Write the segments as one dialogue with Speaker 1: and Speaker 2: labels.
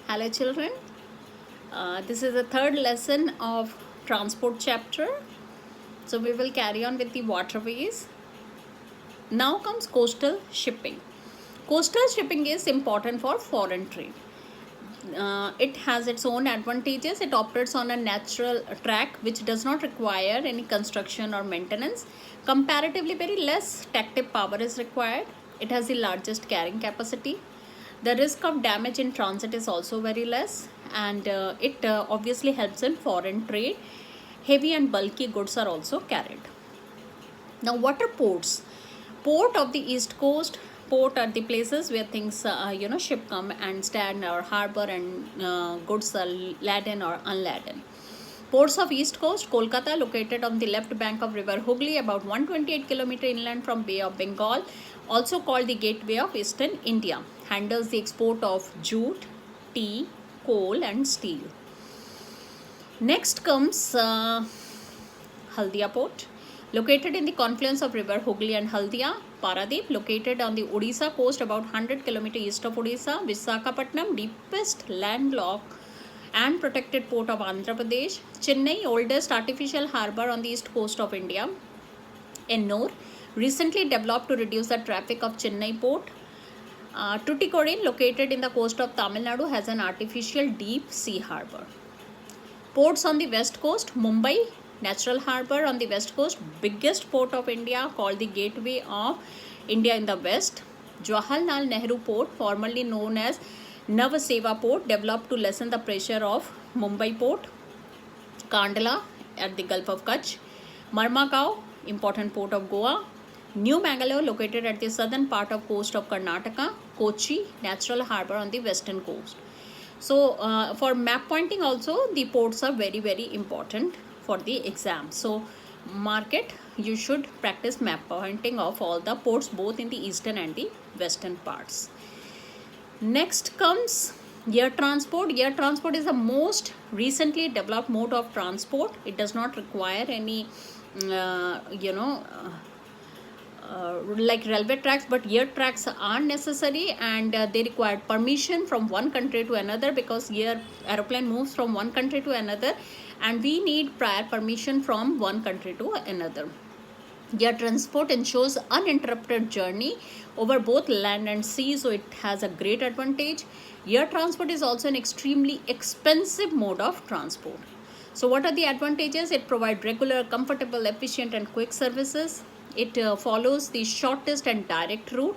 Speaker 1: Hello children, this is the third lesson of transport chapter. So we will carry on with the waterways. Now comes coastal shipping. Coastal shipping is important for foreign trade. It has its own advantages. It operates on a natural track which does not require any construction or maintenance. Comparatively, very less tactive power is required. It has the largest carrying capacity. The risk of damage in transit is also very less, and it obviously helps in foreign trade. Heavy and bulky goods are also carried. Now, what are ports? Port of the east coast. Port are the places where things ship come and stand, or harbor, and goods are laden or unladen. Ports of east coast: Kolkata, located on the left bank of river Hooghly, about 128 km inland from Bay of Bengal, also called the gateway of eastern India, handles the export of jute, tea, coal and steel. Next comes Haldia port, located in the confluence of river Hooghly and Haldia. Paradip, located on the Odisha coast about 100 km east of Odisha. Visakhapatnam, deepest landlocked and protected port of Andhra Pradesh. Chennai, oldest artificial harbour on the east coast of India. Ennore, recently developed to reduce the traffic of Chennai port. Tuticorin, located in the coast of Tamil Nadu, has an artificial deep sea harbour. Ports on the west coast: Mumbai, natural harbour on the west coast, biggest port of India, called the gateway of India in the west. Jawaharlal Nehru port, formerly known as Nava Seva port, developed to lessen the pressure of Mumbai port. Kandla at the Gulf of Kutch. Marmagao, important port of Goa. New Mangalore, located at the southern part of coast of Karnataka. Kochi, natural harbour on the western coast. So for map pointing also, the ports are very, very important for the exam. So mark it, you should practice map pointing of all the ports, both in the eastern and the western parts. Next comes air transport. Air transport is the most recently developed mode of transport. It does not require any like railway tracks, but air tracks are necessary, and they require permission from one country to another, because aeroplane moves from one country to another, and we need prior permission from one country to another. Air transport ensures uninterrupted journey over both land and sea, so it has a great advantage. Air transport is also an extremely expensive mode of transport. So what are the advantages? It provides regular, comfortable, efficient and quick services. It follows the shortest and direct route.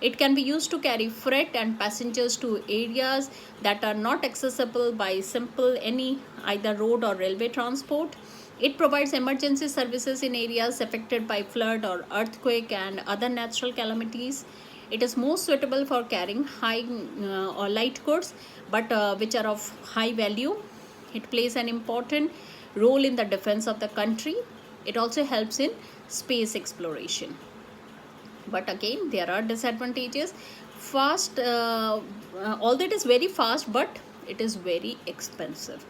Speaker 1: It can be used to carry freight and passengers to areas that are not accessible by simple either road or railway transport. It provides emergency services in areas affected by flood or earthquake and other natural calamities. It is most suitable for carrying high or light goods, but which are of high value. It plays an important role in the defense of the country. It also helps in space exploration. But again, there are disadvantages. Although it is very fast, but it is very expensive.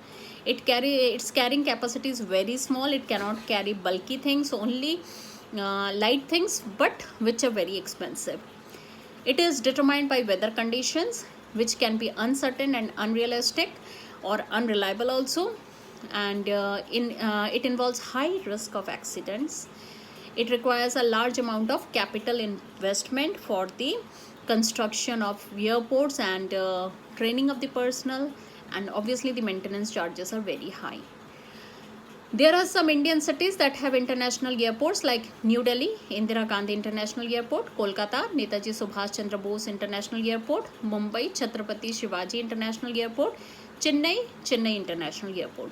Speaker 1: Its carrying capacity is very small. It cannot carry bulky things, only light things, but which are very expensive. It is determined by weather conditions, which can be uncertain and unrealistic or unreliable also, and it involves high risk of accidents. It requires a large amount of capital investment for the construction of airports and training of the personnel, and obviously the maintenance charges are very high. There are some Indian cities that have international airports, like New Delhi, Indira Gandhi International Airport; Kolkata, Netaji Subhash Chandra Bose International Airport; Mumbai, Chhatrapati Shivaji International Airport; Chennai, Chennai International Airport.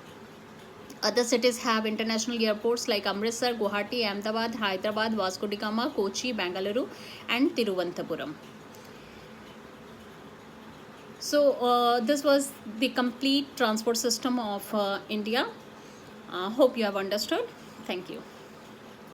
Speaker 1: Other cities have international airports like Amritsar, Guwahati, Ahmedabad, Hyderabad, Vasco da Gama, Kochi, Bengaluru and Tiruvananthapuram. So this was the complete transport system of India. Hope you have understood. Thank you.